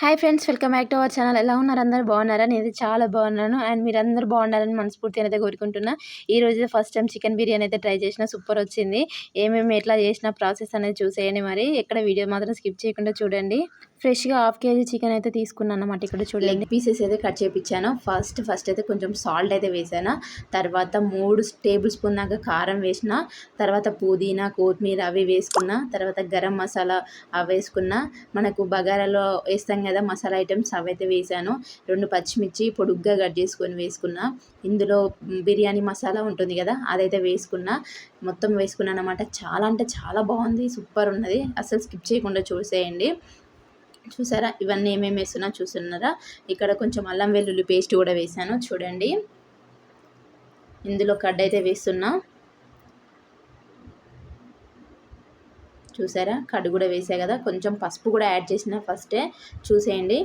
Hi friends, welcome back to our channel. ఎలా ఉన్నారు? అందరూ బాగున్నారా? నేనైతే చాలా బాగున్నాను. అండ్ మీరందరూ బాగుండాలని మనస్ఫూర్తిగా అయితే కోరుకుంటున్నా. ఈరోజు ఫస్ట్ టైం చికెన్ బిర్యానీ అయితే ట్రై చేసిన, సూపర్ వచ్చింది. ఏమేమి ఎట్లా చేసిన ప్రాసెస్ అనేది చూసేయండి. మరి ఎక్కడ వీడియో మాత్రం స్కిప్ చేయకుండా చూడండి. ఫ్రెష్గా హాఫ్ కేజీ చికెన్ అయితే తీసుకున్నాను అన్నమాట. ఇక్కడ చూడండి, లెగ్ పీసెస్ అయితే కట్ చేయించాను. ఫస్ట్ అయితే కొంచెం సాల్ట్ అయితే వేసాను. తర్వాత 3 టేబుల్ స్పూన్ దాకా కారం వేసిన. తర్వాత పుదీనా, కొత్తిమీర అవి వేసుకున్న. తర్వాత గరం మసాలా అవి వేసుకున్న. మనకు బగారాలో వేస్తాం కదా మసాలా ఐటమ్స్, అవైతే వేసాను. 2 పచ్చిమిర్చి పొడుగ్గా కట్ చేసుకొని వేసుకున్న. ఇందులో బిర్యానీ మసాలా ఉంటుంది కదా, అదైతే వేసుకున్న. మొత్తం వేసుకున్నాను అనమాట. చాలా అంటే చాలా బాగుంది, సూపర్ ఉన్నది. అసలు స్కిప్ చేయకుండా చూసేయండి. చూసారా ఇవన్నీ ఏమేమి వేస్తున్నా చూస్తున్నారా? ఇక్కడ కొంచెం అల్లం వెల్లుల్లి పేస్ట్ కూడా వేసాను చూడండి. ఇందులో కడ్డ అయితే వేస్తున్నా. చూసారా, కడ్డు కూడా వేసా కదా. కొంచెం పసుపు కూడా యాడ్ చేసిన ఫస్టే, చూసేయండి.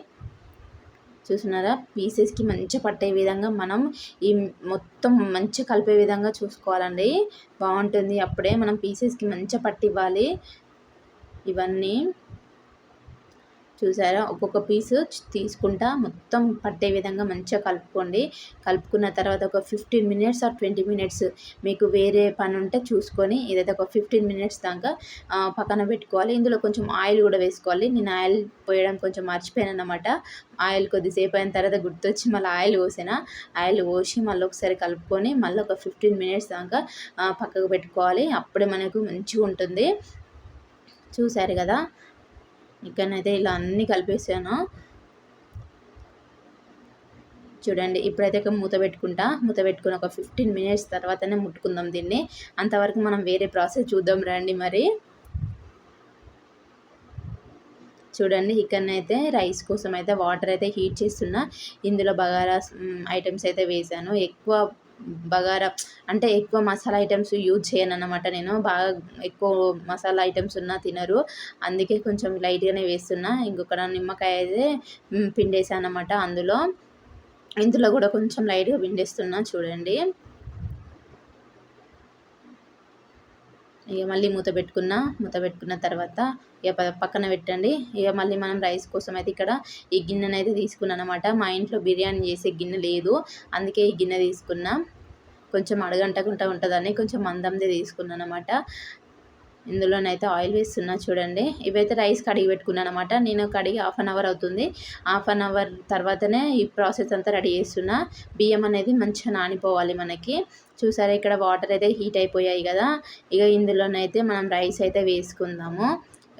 చూస్తున్నారా, పీసెస్కి మంచిగా పట్టే విధంగా మనం ఈ మొత్తం మంచిగా కలిపే విధంగా చూసుకోవాలండి. బాగుంటుంది. అప్పుడే మనం పీసెస్కి మంచిగా పట్టివ్వాలి ఇవన్నీ. చూసారా, ఒక్కొక్క పీసు తీసుకుంటా మొత్తం పట్టే విధంగా మంచిగా కలుపుకోండి. కలుపుకున్న తర్వాత ఒక 15 మినిట్స్ ఆర్ 20 మినిట్స్ మీకు వేరే పని ఉంటే చూసుకొని ఇదైతే ఒక 15 మినిట్స్ దాకా పక్కన పెట్టుకోవాలి. ఇందులో కొంచెం ఆయిల్ కూడా వేసుకోవాలి. నేను ఆయిల్ పోయడం కొంచెం మర్చిపోయాను అన్నమాట. ఆయిల్ కొద్దిసేపు అయిన తర్వాత గుర్తొచ్చి మళ్ళీ ఆయిల్ పోసిన. ఆయిల్ పోసి మళ్ళీ ఒకసారి కలుపుకొని మళ్ళీ ఒక 15 మినిట్స్ దాకా పక్కకు పెట్టుకోవాలి. అప్పుడే మనకు మంచిగా ఉంటుంది. చూసారు కదా, ఇక్కడనైతే ఇలా అన్నీ కలిపేసాను చూడండి. ఇప్పుడైతే మూత పెట్టుకుని ఒక 15 మినిట్స్ తర్వాతనే ముట్టుకుందాం దీన్ని. అంతవరకు మనం వేరే ప్రాసెస్ చూద్దాం రండి. మరి చూడండి, ఇక్కడనైతే రైస్ కోసం అయితే వాటర్ అయితే హీట్ చేస్తున్నా. ఇందులో బగారా ఐటమ్స్ అయితే వేసాను. బగారా అంటే ఎక్కువ మసాలా ఐటమ్స్ యూజ్ చేయను అన్నమాట. నేను బాగా ఎక్కువ మసాలా ఐటమ్స్ ఉన్నా తినరు, అందుకే కొంచెం లైట్గానే వేస్తున్నా. ఇంకొక నిమ్మకాయ అయితే పిండేసాను అన్నమాట. ఇందులో కూడా కొంచెం లైట్గా పిండేస్తున్నా చూడండి. ఇక మళ్ళీ మూత పెట్టుకున్న తర్వాత ఇక పక్కన పెట్టండి. ఇక మళ్ళీ మనం రైస్ కోసం అయితే ఇక్కడ ఈ గిన్నెను అయితే తీసుకున్నాను అనమాట. మా ఇంట్లో బిర్యానీ చేసే గిన్నె లేదు, అందుకే ఈ గిన్నె తీసుకున్నా. కొంచెం అడగంటకుంటా ఉంటుందని కొంచెం మందందే తీసుకున్నాను అనమాట. ఇందులోనైతే ఆయిల్ వేస్తున్నా చూడండి. ఇవైతే రైస్ కడిగి పెట్టుకున్నాను అనమాట. నేను కడిగి 1/2 అవర్ అవుతుంది. 1/2 అవర్ తర్వాతనే ఈ ప్రాసెస్ అంతా రెడీ చేస్తున్నా. బియ్యం అనేది మంచిగా నానిపోవాలి మనకి. చూసారా, ఇక్కడ వాటర్ అయితే హీట్ అయిపోయాయి కదా. ఇక ఇందులోనైతే మనం రైస్ అయితే వేసుకుందాము.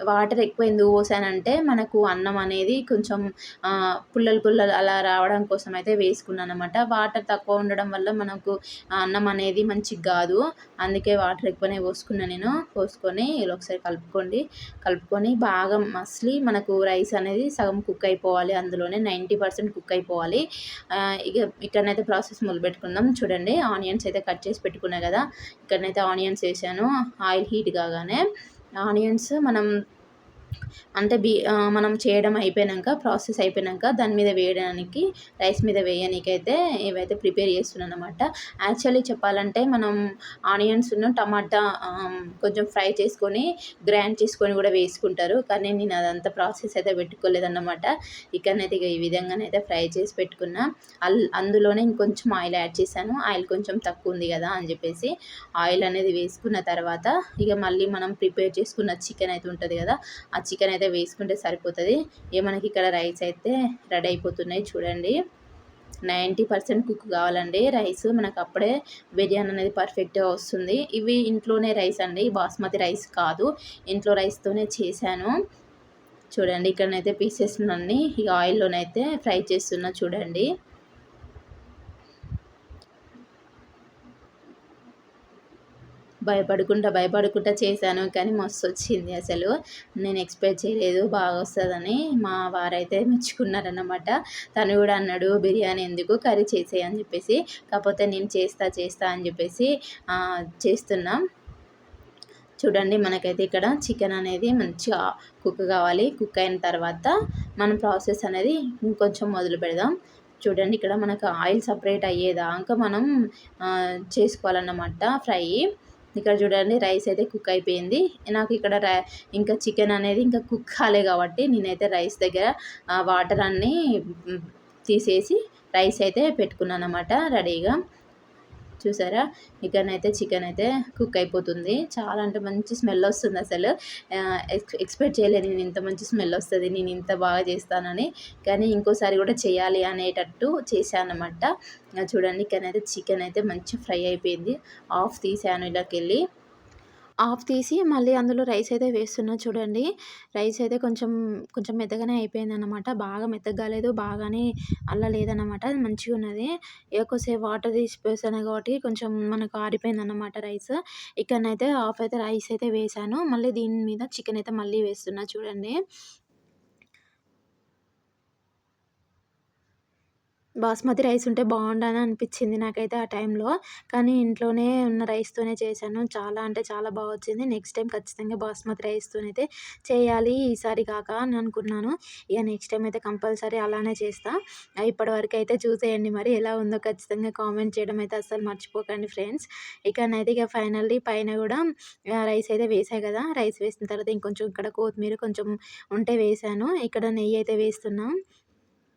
వాటర్ ఎక్కువ ఎందుకు పోసానంటే మనకు అన్నం అనేది కొంచెం పుల్లలు అలా రావడం కోసం అయితే వేసుకున్నాను అనమాట. వాటర్ తక్కువ ఉండడం వల్ల మనకు అన్నం అనేది మంచిగా కాదు, అందుకే వాటర్ ఎక్కువనే పోసుకొని ఇలా ఒకసారి కలుపుకొని బాగా మసిలి మనకు రైస్ అనేది సగం కుక్ అయిపోవాలి. అందులోనే 90% కుక్ అయిపోవాలి. ఇక ఇక్కడనైతే ప్రాసెస్ మొదలుపెట్టుకుందాం చూడండి. ఆనియన్స్ అయితే కట్ చేసి పెట్టుకున్నా కదా, ఇక్కడనైతే ఆనియన్స్ వేసాను. ఆయిల్ హీట్ కాగానే ఆనియన్స్ మనం చేయడం అయిపోయాక, ప్రాసెస్ అయిపోయాక దాని మీద వేయడానికి, రైస్ మీద వేయడానికి అయితే ఇవైతే ప్రిపేర్ చేస్తున్నాను అనమాట. యాక్చువల్లీ చెప్పాలంటే మనం ఆనియన్స్ టమాటా కొంచెం ఫ్రై చేసుకొని గ్రైండ్ చేసుకొని కూడా వేసుకుంటారు, కానీ నేను అదంతా ప్రాసెస్ అయితే పెట్టుకోలేదన్నమాట. ఇక్కడనైతే ఈ విధంగానైతే ఫ్రై చేసి పెట్టుకున్నా. అందులోనే ఇంకొంచెం ఆయిల్ యాడ్ చేశాను. ఆయిల్ కొంచెం తక్కువ ఉంది కదా అని చెప్పేసి ఆయిల్ అనేది వేసుకున్న తర్వాత ఇక మళ్ళీ మనం ప్రిపేర్ చేసుకున్న చికెన్ అయితే ఉంటుంది కదా, ఆ చికెన్ అయితే వేసుకుంటే సరిపోతుంది. మనకి ఇక్కడ రైస్ అయితే రెడీ అయిపోతున్నాయి చూడండి. 90% కుక్ కావాలండి రైస్, మనకు అప్పుడే బిర్యానీ అనేది పర్ఫెక్ట్గా వస్తుంది. ఇవి ఇంట్లోనే రైస్ అండి, బాస్మతి రైస్ కాదు, ఇంట్లో రైస్తోనే చేశాను చూడండి. ఇక్కడనైతే పీసెస్ అన్నీ ఈ ఆయిల్లోనైతే ఫ్రై చేస్తున్నా చూడండి. భయపడుకుంటా చేశాను, కానీ మస్తు వచ్చింది. అసలు నేను ఎక్స్పెక్ట్ చేయలేదు బాగా వస్తుందని. మా వారైతే మెచ్చుకున్నారన్నమాట. తను కూడా అన్నాడు, బిర్యానీ ఎందుకు కర్రీ చేసేయి అని చెప్పేసి. కాకపోతే నేను చేస్తా అని చెప్పేసి చేస్తున్నాం చూడండి. మనకైతే ఇక్కడ చికెన్ అనేది మంచిగా కుక్ కావాలి. కుక్ అయిన తర్వాత మనం ప్రాసెస్ అనేది ఇంకొంచెం మొదలు పెడదాం చూడండి. ఇక్కడ మనకు ఆయిల్ సపరేట్ అయ్యేదాకా మనం చేసుకోవాలన్నమాట ఫ్రై. ఇక్కడ చూడండి రైస్ అయితే కుక్ అయిపోయింది. నాకు ఇక్కడ ఇంకా చికెన్ అనేది ఇంకా కుక్ కాలే కాబట్టి నేనైతే రైస్ దగ్గర వాటర్ అన్నీ తీసేసి రైస్ అయితే పెట్టుకున్నాను అన్నమాట రెడీగా. చూసారా ఇక్కడనైతే చికెన్ అయితే కుక్ అయిపోతుంది. చాలా అంటే మంచి స్మెల్ వస్తుంది అసలు. ఎక్స్పెక్ట్ చేయలేదు నేను ఇంత మంచి స్మెల్ వస్తుంది, నేను ఇంత బాగా చేస్తానని. కానీ ఇంకోసారి కూడా చేయాలి అనేటట్టు చేశాను అనమాట. చూడండి ఇక్కడనైతే చికెన్ అయితే మంచి ఫ్రై అయిపోయింది. ఆఫ్ తీసాను ఇలాకెళ్ళి. ఆఫ్ తీసి మళ్ళీ అందులో రైస్ అయితే వేస్తున్నా చూడండి. రైస్ అయితే కొంచెం కొంచెం మెత్తగానే అయిపోయిందనమాట. బాగా మెత్తగా కాలేదు, బాగానే అలా లేదనమాట. అది మంచిగున్నది. కొద్దిసేపు వాటర్ తీసి పోసాను కాబట్టి కొంచెం మనకు ఆరిపోయిందనమాట రైస్. ఇక్కడనైతే హాఫ్ అయితే రైస్ అయితే వేశాను. మళ్ళీ దీని మీద చికెన్ అయితే మళ్ళీ వేస్తున్నా చూడండి. బాస్మతి రైస్ ఉంటే బాగుండని అనిపించింది నాకైతే ఆ టైంలో. కానీ ఇంట్లోనే ఉన్న రైస్‌తోనే చేశాను. చాలా అంటే చాలా బా వచ్చింది. నెక్స్ట్ టైం ఖచ్చితంగా బాస్మతి రైస్‌తోనైతే చేయాలి ఈసారి కాక అని అనుకున్నాను. ఇక నెక్స్ట్ టైం అయితే కంపల్సరీ అలానే చేస్తా. ఇప్పటివరకైతే చూసేయండి మరి ఎలా ఉందో ఖచ్చితంగా కామెంట్ చేయడం అయితే అస్సలు మర్చిపోకండి ఫ్రెండ్స్. ఇకనైతే ఇక ఫైనల్లీ పైన కూడా రైస్ అయితే వేసా కదా! రైస్ వేసిన తర్వాత ఇంకొంచెం ఇక్కడ కొత్తిమీర కొంచెం ఉంటే వేశాను. ఇక్కడ నెయ్యి అయితే వేస్తున్నాం.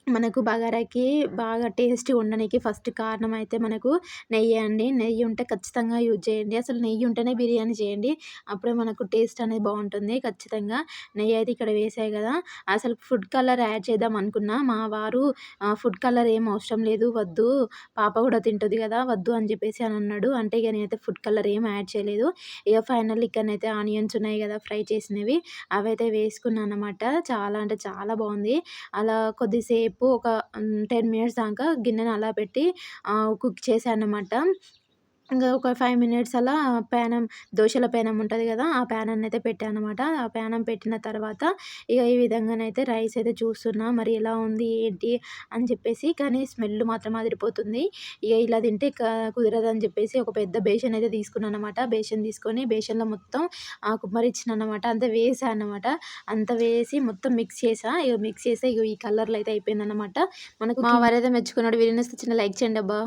మనకు బగారాకి బాగా టేస్టీగా ఉండనీకి ఫస్ట్ కారణం అయితే మనకు నెయ్యే అండి. నెయ్యి ఉంటే ఖచ్చితంగా యూజ్ చేయండి. అసలు నెయ్యి ఉంటేనే బిర్యానీ చేయండి. అప్పుడే మనకు టేస్ట్ అనేది బావుంటుంది ఖచ్చితంగా. నెయ్యి అయితే ఇక్కడ వేశాయి కదా! అసలు ఫుడ్ కలర్ యాడ్ చేద్దాం అనుకున్నా. మా వారు ఫుడ్ కలర్ ఏం అవసరం లేదు, వద్దు పాప కూడా తింటది కదా! వద్దు అని చెప్పేసి అని అన్నాడు. అంటే ఇక నేనైతే ఫుడ్ కలర్ ఏం యాడ్ చేయలేదు. ఇక ఫైనల్లీ ఇక్కడనైతే ఆనియన్స్ ఉన్నాయి కదా! ఫ్రై చేసినవి అవైతే వేసుకున్నా అనమాట. చాలా అంటే చాలా బావుంది. అలా కొద్దిసేపు ఒక 10 మినిట్స్ దాకా గిన్నెని అలా పెట్టి కుక్ చేశానన్నమాట. ఇంగా ఒక 5 మినిట్స్ అలా పేనం దోసల పేనం ఉంటది గదా! ఆ పేనాన్నయితే పెట్టానన్నమాట. ఆ పేనం పెట్టిన తర్వాత ఇగ ఈ విధంగానైతే రైస్ అయితే చూస్తున్నా మరి ఎలా ఉంది ఏంటి అని చెప్పేసి. కానీ స్మెల్ మాత్రం అదిరిపోతుంది. ఇగ ఇలా తింటే కుదరదని చెప్పేసి ఒక పెద్ద బేషన్ అయితే తీసుకున్నానన్నమాట. బేషన్ తీసుకొని బేషన్‌లో మొత్తం కుమ్మరించినానన్నమాట. అంతా వేసా అన్నమాట. అంతా వేసి మొత్తం మిక్స్ చేశా. ఇగ మిక్స్ చేస్తే ఇగో ఈ కలర్‌లో అయితే అయిపోయిందన్నమాట. మనకు మా వారైతే మెచ్చుకున్నాడు. వీడియో నచ్చితే చిన్న లైక్ చేయండి అబ్బా!